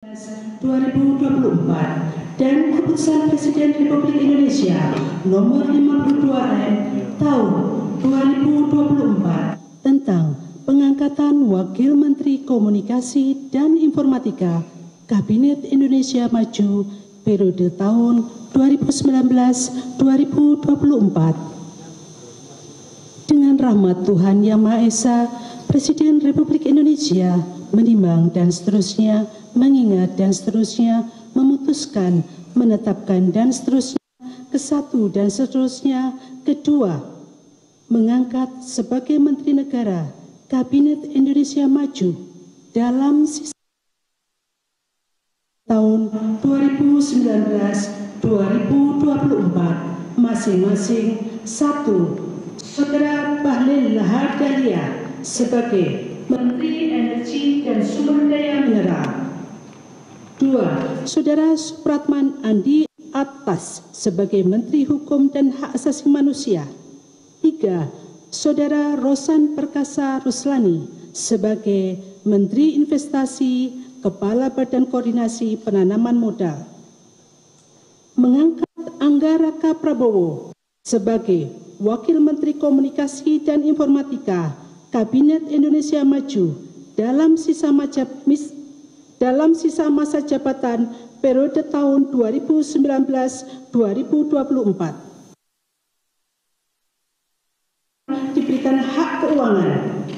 2024 dan Keputusan Presiden Republik Indonesia Nomor 52M Tahun 2024 tentang pengangkatan Wakil Menteri Komunikasi dan Informatika Kabinet Indonesia Maju periode tahun 2019-2024. Dengan rahmat Tuhan Yang Maha Esa, Presiden Republik Indonesia menimbang dan seterusnya, mengingat dan seterusnya, memutuskan, menetapkan dan seterusnya, kesatu dan seterusnya, kedua, mengangkat sebagai Menteri Negara Kabinet Indonesia Maju dalam sisa tahun 2019-2024 masing-masing. 1. Saudara Bahlil Lahadalia sebagai Menteri Energi dan Sumber Daya Mineral. 2. Saudara Supratman Andi Atas sebagai Menteri Hukum dan Hak Asasi Manusia. 3. Saudara Rosan Perkasa Ruslani sebagai Menteri Investasi, Kepala Badan Koordinasi Penanaman Modal. Mengangkat Anggaraka Prabowo sebagai Wakil Menteri Komunikasi dan Informatika Kabinet Indonesia Maju dalam sisa masa jabatan periode tahun 2019-2024. Diberikan hak keuangan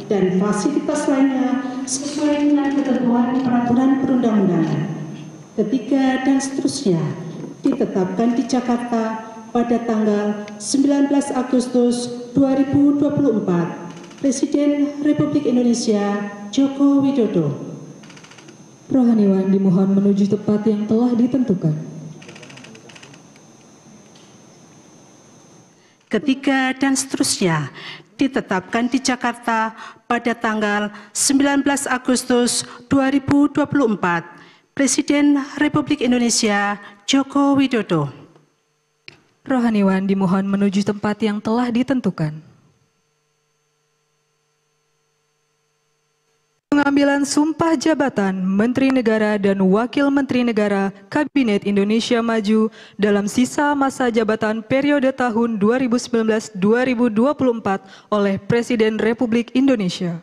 dan fasilitas lainnya sesuai dengan ketentuan peraturan perundang-undangan. Ketiga, dan seterusnya ditetapkan di Jakarta pada tanggal 19 Agustus 2024. Presiden Republik Indonesia Joko Widodo. Rohaniwan dimohon menuju tempat yang telah ditentukan. Ketiga, dan seterusnya ditetapkan di Jakarta pada tanggal 19 Agustus 2024. Presiden Republik Indonesia Joko Widodo. Rohaniwan dimohon menuju tempat yang telah ditentukan. Pengambilan sumpah jabatan Menteri Negara dan Wakil Menteri Negara Kabinet Indonesia Maju dalam sisa masa jabatan periode tahun 2019-2024 oleh Presiden Republik Indonesia.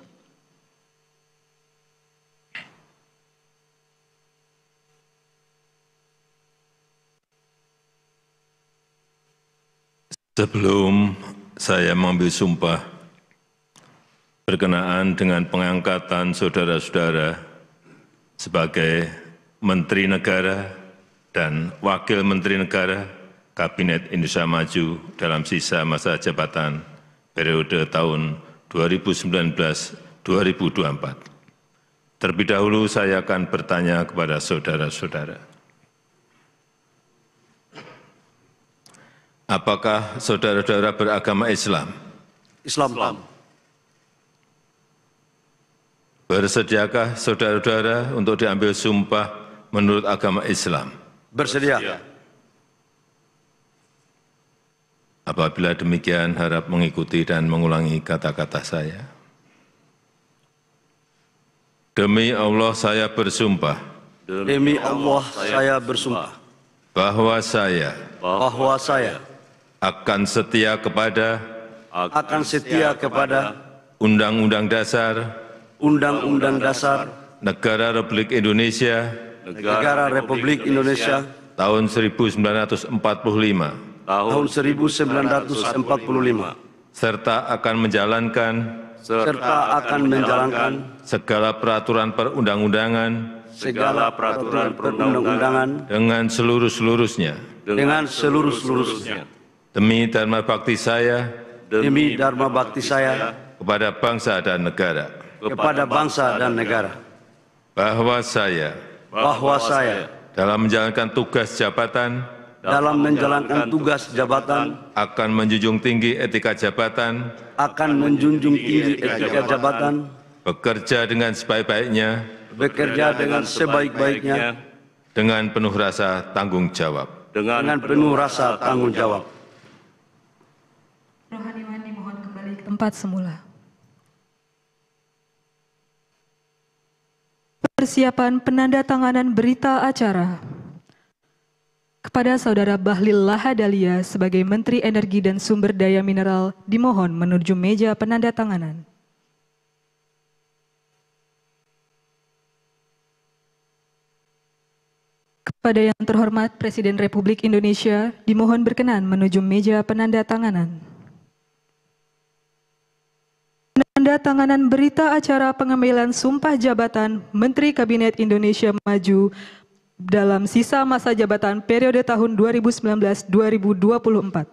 Sebelum saya mengambil sumpah berkenaan dengan pengangkatan saudara-saudara sebagai Menteri Negara dan Wakil Menteri Negara Kabinet Indonesia Maju dalam sisa masa jabatan periode tahun 2019-2024. Terlebih dahulu saya akan bertanya kepada saudara-saudara. Apakah saudara-saudara beragama Islam? Islam. Bersediakah saudara-saudara untuk diambil sumpah menurut agama Islam? Bersedia. Apabila demikian, harap mengikuti dan mengulangi kata-kata saya. Demi Allah saya bersumpah. Demi Allah saya bersumpah. Bahwa saya akan setia kepada Undang-Undang Dasar Negara Republik Indonesia tahun 1945 serta akan menjalankan segala peraturan perundang-undangan dengan seluruh-seluruhnya demi dharma bakti saya kepada bangsa dan negara. Bahwa saya dalam menjalankan tugas jabatan akan menjunjung tinggi etika jabatan, bekerja dengan sebaik-baiknya, dengan penuh rasa tanggung jawab. Rohaniwan dimohon kembali ke tempat semula. Persiapan penandatanganan berita acara. Kepada Saudara Bahlil Lahadalia sebagai Menteri Energi dan Sumber Daya Mineral dimohon menuju meja penandatanganan. Kepada yang terhormat Presiden Republik Indonesia dimohon berkenan menuju meja penandatanganan. Penandatanganan berita acara pengambilan sumpah jabatan Menteri Kabinet Indonesia Maju dalam sisa masa jabatan periode tahun 2019-2024.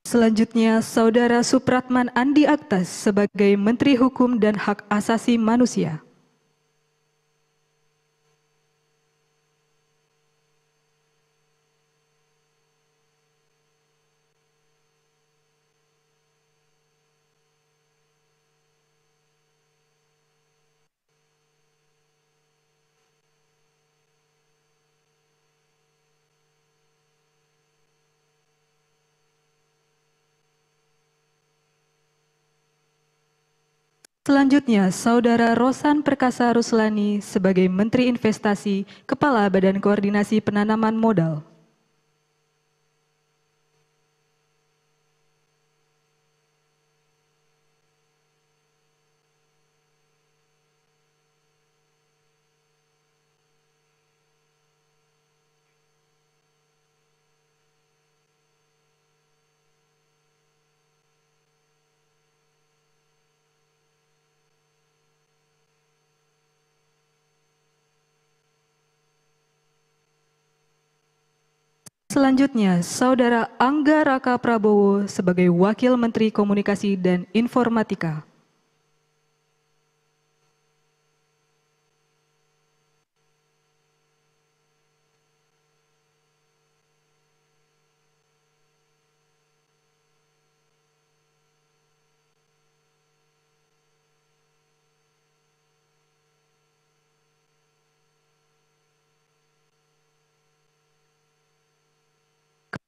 Selanjutnya, Saudara Supratman Andi Aktas sebagai Menteri Hukum dan Hak Asasi Manusia. Selanjutnya, Saudara Rosan Perkasa Ruslani sebagai Menteri Investasi, Kepala Badan Koordinasi Penanaman Modal. Selanjutnya, Saudara Angga Raka Prabowo sebagai Wakil Menteri Komunikasi dan Informatika.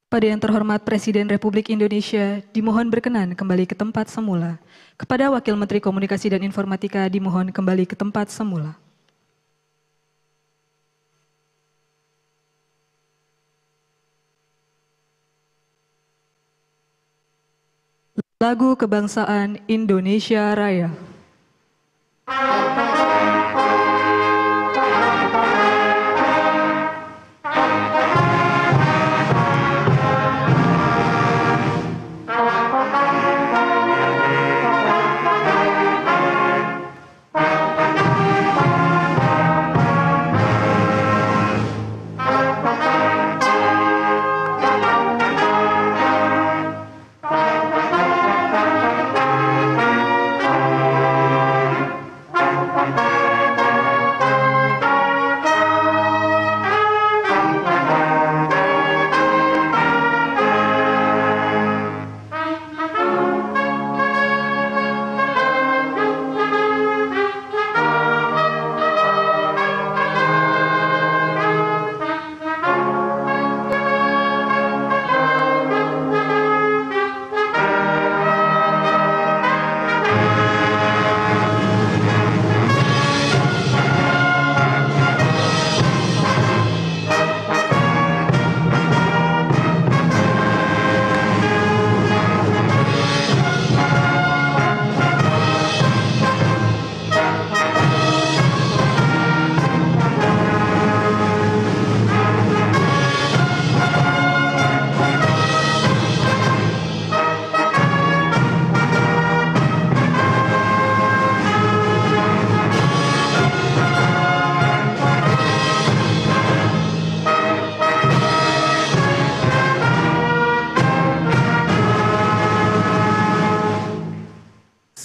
Kepada yang terhormat Presiden Republik Indonesia, dimohon berkenan kembali ke tempat semula. Kepada Wakil Menteri Komunikasi dan Informatika, dimohon kembali ke tempat semula. Lagu Kebangsaan Indonesia Raya.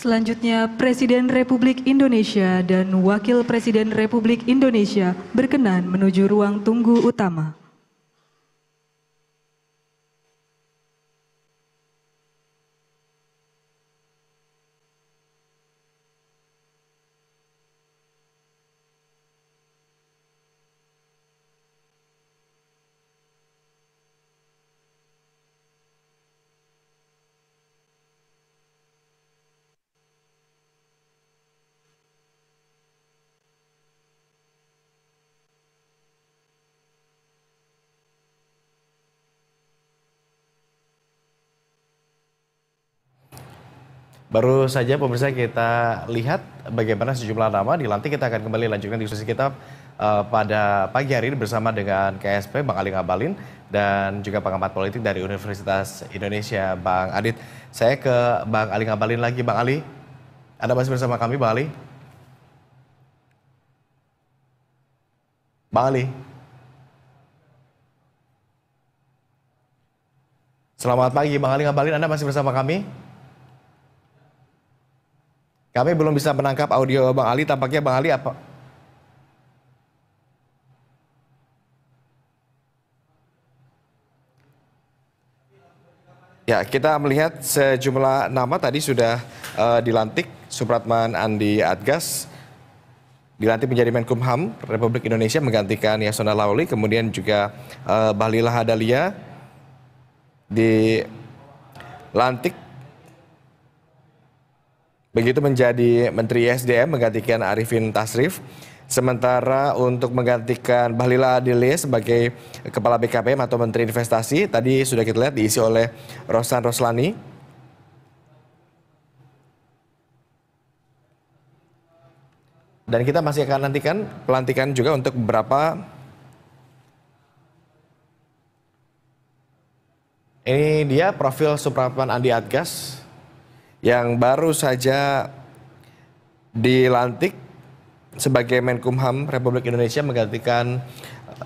Selanjutnya, Presiden Republik Indonesia dan Wakil Presiden Republik Indonesia berkenan menuju ruang tunggu utama. Baru saja pemirsa kita lihat bagaimana sejumlah nama dilantik. Kita akan kembali lanjutkan diskusi kita pada pagi hari ini bersama dengan KSP Bang Ali Ngabalin dan juga pengamat politik dari Universitas Indonesia Bang Adit. Saya ke Bang Ali Ngabalin lagi. Bang Ali, Anda masih bersama kami Bang Ali? Bang Ali? Selamat pagi Bang Ali Ngabalin, Anda masih bersama kami? Kami belum bisa menangkap audio Bang Ali, tampaknya Bang Ali apa? Ya, kita melihat sejumlah nama tadi sudah dilantik. Supratman Andi Adgas dilantik menjadi Menkumham Republik Indonesia menggantikan Yasona Lawli, kemudian juga Bahlil Lahadalia dilantik begitu menjadi Menteri SDM menggantikan Arifin Tasrif. Sementara untuk menggantikan Bahlil Lahadalia sebagai Kepala BKPM atau Menteri Investasi, tadi sudah kita lihat diisi oleh Rosan Roslani. Dan kita masih akan nantikan pelantikan juga untuk beberapa. Ini dia profil Supratman Andi Adgas yang baru saja dilantik sebagai Menkumham Republik Indonesia menggantikan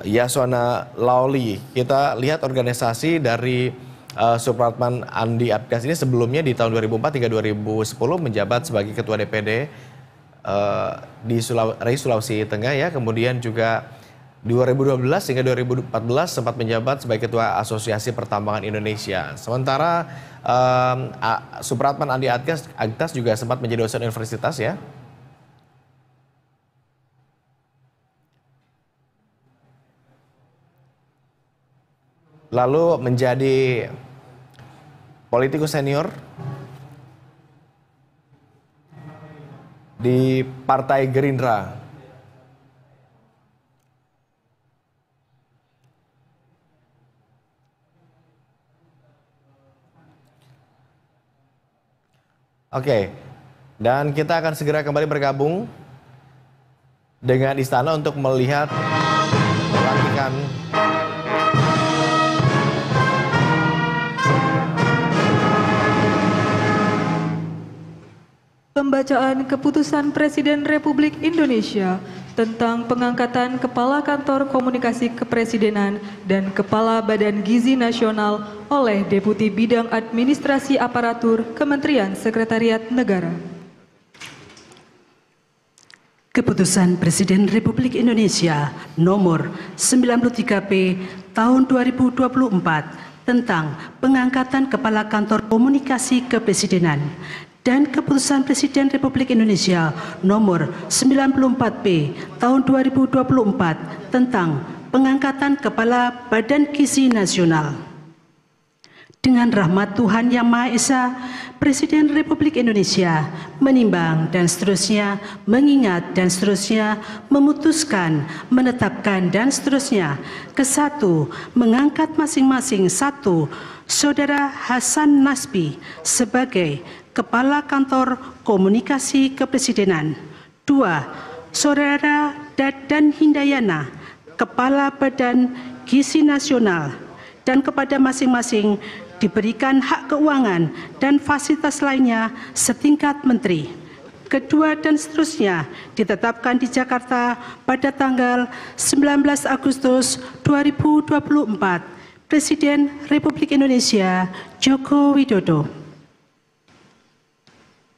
Yasona Lawli. Kita lihat organisasi dari Supratman Andi Adgas ini sebelumnya di tahun 2004 hingga 2010 menjabat sebagai Ketua DPD di Sulawesi Tengah ya. Kemudian juga 2012 hingga 2014 sempat menjabat sebagai Ketua Asosiasi Pertambangan Indonesia. Sementara Supratman Andi Adgas juga sempat menjadi dosen universitas ya. Lalu menjadi politikus senior di Partai Gerindra. Oke, dan kita akan segera kembali bergabung dengan Istana untuk melihat pelantikan pembacaan keputusan Presiden Republik Indonesia tentang pengangkatan Kepala Kantor Komunikasi Kepresidenan dan Kepala Badan Gizi Nasional oleh Deputi Bidang Administrasi Aparatur Kementerian Sekretariat Negara. Keputusan Presiden Republik Indonesia nomor 93P tahun 2024 tentang pengangkatan Kepala Kantor Komunikasi Kepresidenan dan Keputusan Presiden Republik Indonesia nomor 94P tahun 2024 tentang pengangkatan Kepala Badan Gizi Nasional. Dengan rahmat Tuhan Yang Maha Esa, Presiden Republik Indonesia menimbang dan seterusnya, mengingat dan seterusnya, memutuskan, menetapkan dan seterusnya. Kesatu, mengangkat masing-masing satu, Saudara Hasan Nasbi sebagai Kepala Kantor Komunikasi Kepresidenan. 2. Saudara Dadan Hindayana, Kepala Badan Gizi Nasional, dan kepada masing-masing diberikan hak keuangan dan fasilitas lainnya setingkat menteri. Kedua dan seterusnya ditetapkan di Jakarta pada tanggal 19 Agustus 2024. Presiden Republik Indonesia Joko Widodo.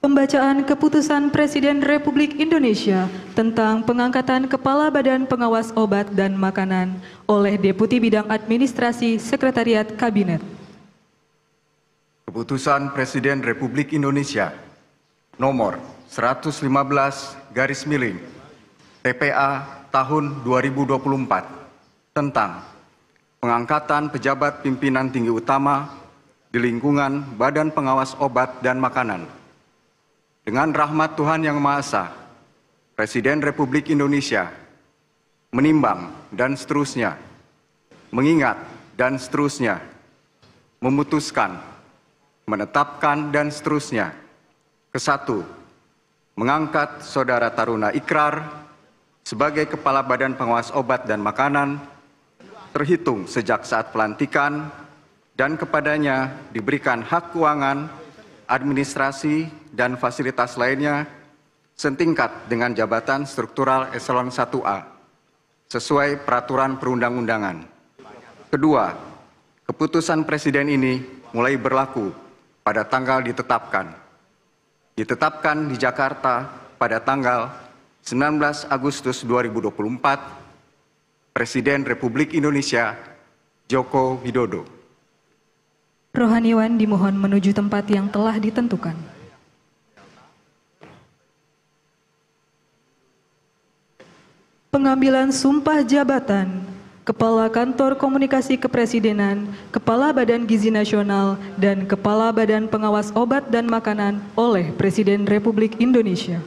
Pembacaan Keputusan Presiden Republik Indonesia tentang pengangkatan Kepala Badan Pengawas Obat dan Makanan oleh Deputi Bidang Administrasi Sekretariat Kabinet. Keputusan Presiden Republik Indonesia nomor 115 garis miring TPA tahun 2024 tentang pengangkatan pejabat pimpinan tinggi utama di lingkungan Badan Pengawas Obat dan Makanan. Dengan rahmat Tuhan Yang Maha Esa, Presiden Republik Indonesia menimbang dan seterusnya, mengingat dan seterusnya, memutuskan, menetapkan dan seterusnya. Kesatu, mengangkat Saudara Taruna Ikrar sebagai Kepala Badan Pengawas Obat dan Makanan terhitung sejak saat pelantikan dan kepadanya diberikan hak keuangan, administrasi, dan fasilitas lainnya setingkat dengan jabatan struktural eselon 1A sesuai peraturan perundang-undangan. Kedua, keputusan Presiden ini mulai berlaku pada tanggal ditetapkan di Jakarta pada tanggal 19 Agustus 2024, Presiden Republik Indonesia Joko Widodo. Rohaniwan dimohon menuju tempat yang telah ditentukan. Pengambilan sumpah jabatan Kepala Kantor Komunikasi Kepresidenan, Kepala Badan Gizi Nasional, dan Kepala Badan Pengawas Obat dan Makanan oleh Presiden Republik Indonesia.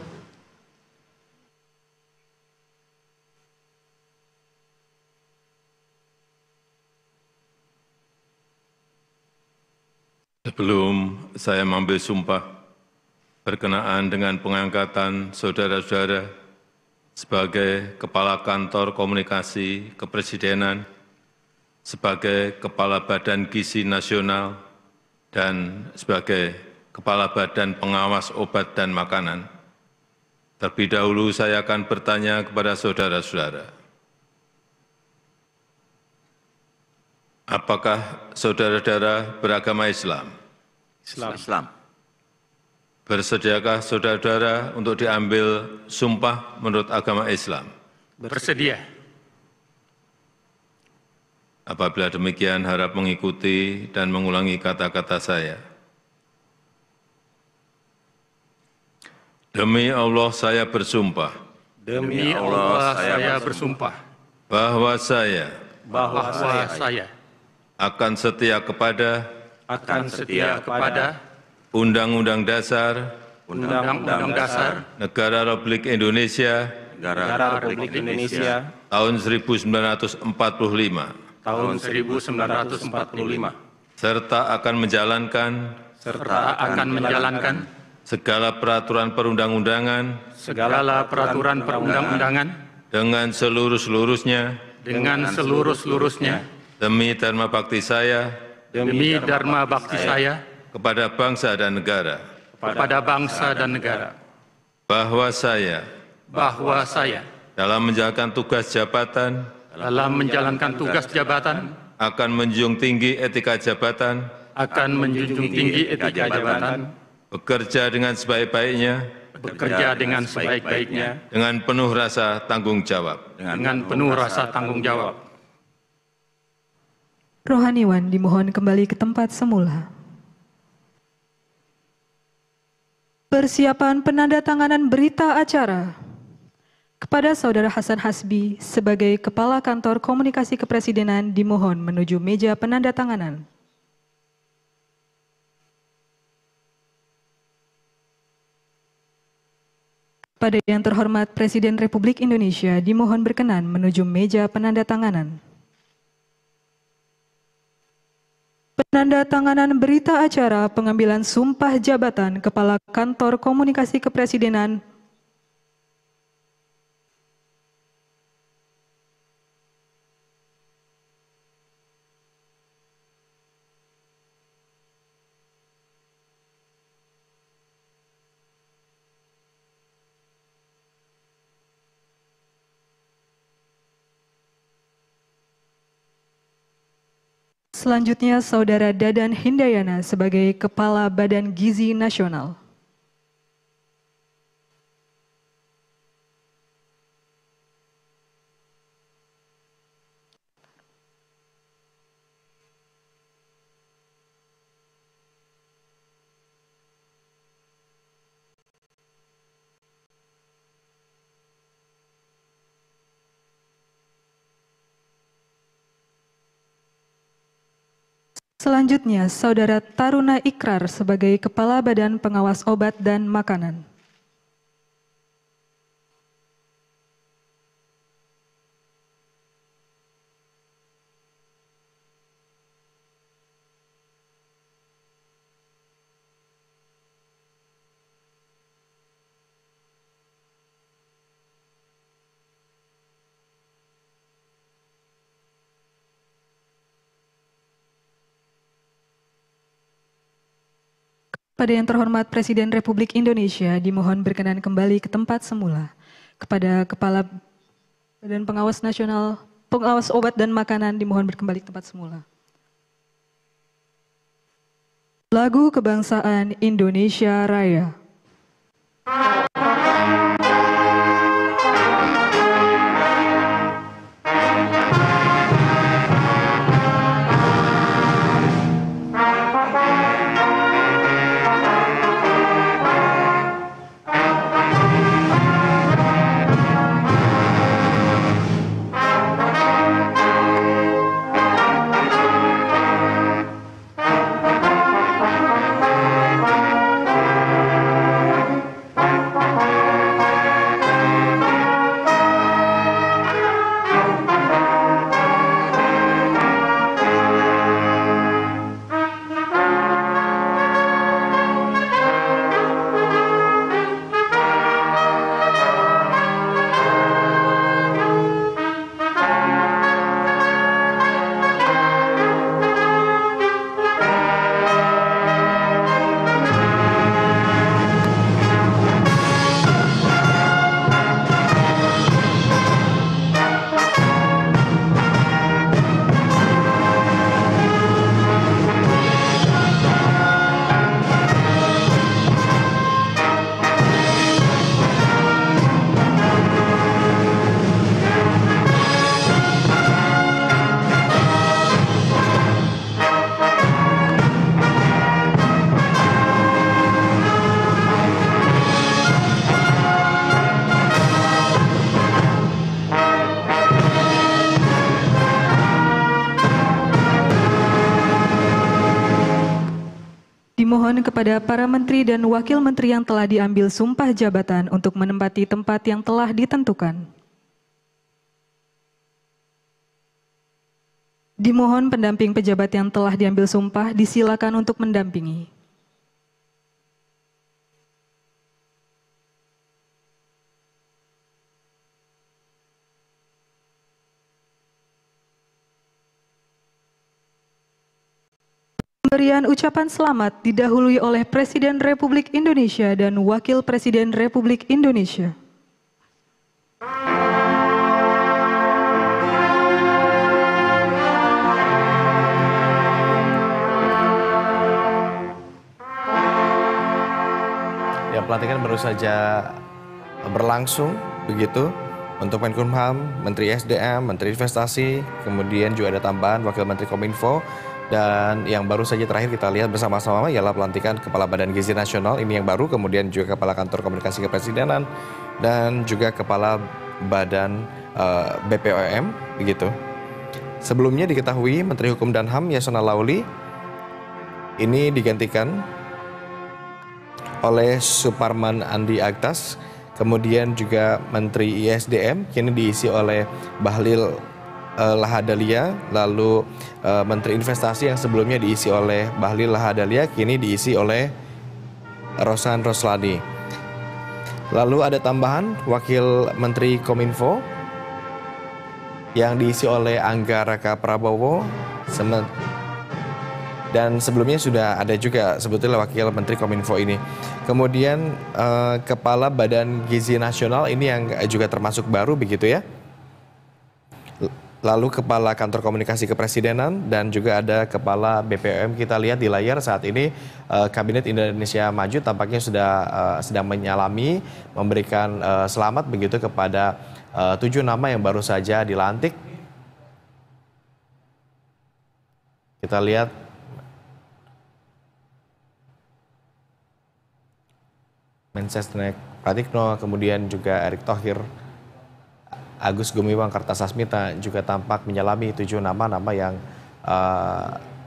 Sebelum saya mengambil sumpah berkenaan dengan pengangkatan saudara-saudara sebagai Kepala Kantor Komunikasi Kepresidenan, sebagai Kepala Badan Gizi Nasional, dan sebagai Kepala Badan Pengawas Obat dan Makanan, terlebih dahulu saya akan bertanya kepada saudara-saudara, apakah saudara-saudara beragama Islam? Islam. Bersediakah saudara-saudara untuk diambil sumpah menurut agama Islam? Bersedia. Apabila demikian, harap mengikuti dan mengulangi kata-kata saya. Demi Allah saya bersumpah. Demi Allah saya bersumpah. Bahwa saya akan setia kepada Undang-Undang Dasar Negara Republik Indonesia tahun 1945 serta akan menjalankan segala peraturan perundang-undangan dengan seluruh-seluruhnya demi dharma bakti saya kepada bangsa dan negara. Bahwa saya dalam menjalankan tugas jabatan akan menjunjung tinggi etika jabatan, bekerja dengan sebaik-baiknya, dengan penuh rasa tanggung jawab. Rohaniwan dimohon kembali ke tempat semula. Persiapan penandatanganan berita acara kepada Saudara Hasan Hasbi sebagai Kepala Kantor Komunikasi Kepresidenan dimohon menuju meja penandatanganan. Pada yang terhormat Presiden Republik Indonesia dimohon berkenan menuju meja penandatanganan. Penandatanganan berita acara pengambilan sumpah jabatan Kepala Kantor Komunikasi Kepresidenan Selanjutnya, Saudara Dadan Hindayana sebagai Kepala Badan Gizi Nasional. Selanjutnya, Saudara Taruna Ikrar sebagai Kepala Badan Pengawas Obat dan Makanan. Pada yang terhormat Presiden Republik Indonesia, dimohon berkenan kembali ke tempat semula. Kepada Kepala Badan Pengawas Nasional, Pengawas Obat dan Makanan, dimohon kembali ke tempat semula. Lagu Kebangsaan Indonesia Raya. Dimohon kepada para menteri dan wakil menteri yang telah diambil sumpah jabatan untuk menempati tempat yang telah ditentukan. Dimohon pendamping pejabat yang telah diambil sumpah disilakan untuk mendampingi. Pemberian ucapan selamat didahului oleh Presiden Republik Indonesia dan Wakil Presiden Republik Indonesia. Ya, pelantikan baru saja berlangsung begitu untuk Menkumham, Menteri SDM, Menteri Investasi, kemudian juga ada tambahan Wakil Menteri Kominfo. Dan yang baru saja terakhir kita lihat bersama-sama ialah pelantikan Kepala Badan Gizi Nasional, ini yang baru, kemudian juga Kepala Kantor Komunikasi Kepresidenan, dan juga Kepala Badan BPOM, begitu. Sebelumnya diketahui Menteri Hukum dan HAM Yasona Laoly ini digantikan oleh Suparman Andi Aktas, kemudian juga Menteri ISDM kini diisi oleh Bahlil Lahadalia, lalu Menteri Investasi yang sebelumnya diisi oleh Bahlil Lahadalia kini diisi oleh Rosan Roslani. Lalu ada tambahan Wakil Menteri Kominfo yang diisi oleh Angga Raka Prabowo, dan sebelumnya sudah ada juga sebetulnya Wakil Menteri Kominfo ini. Kemudian Kepala Badan Gizi Nasional ini yang juga termasuk baru begitu ya. Lalu Kepala Kantor Komunikasi Kepresidenan dan juga ada Kepala BPOM. Kita lihat di layar saat ini Kabinet Indonesia Maju tampaknya sudah sedang menyalami, memberikan selamat begitu kepada 7 nama yang baru saja dilantik. Kita lihat Mensesnek Pratikno, kemudian juga Erick Thohir, Agus Gumiwang Kartasasmita juga tampak menyalami 7 nama-nama yang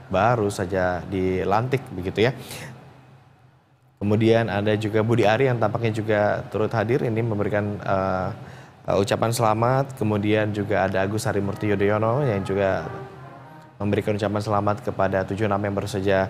baru saja dilantik begitu ya. Kemudian ada juga Budi Ari yang tampaknya juga turut hadir ini memberikan ucapan selamat. Kemudian juga ada Agus Harimurti Yudhoyono yang juga memberikan ucapan selamat kepada 7 nama yang baru saja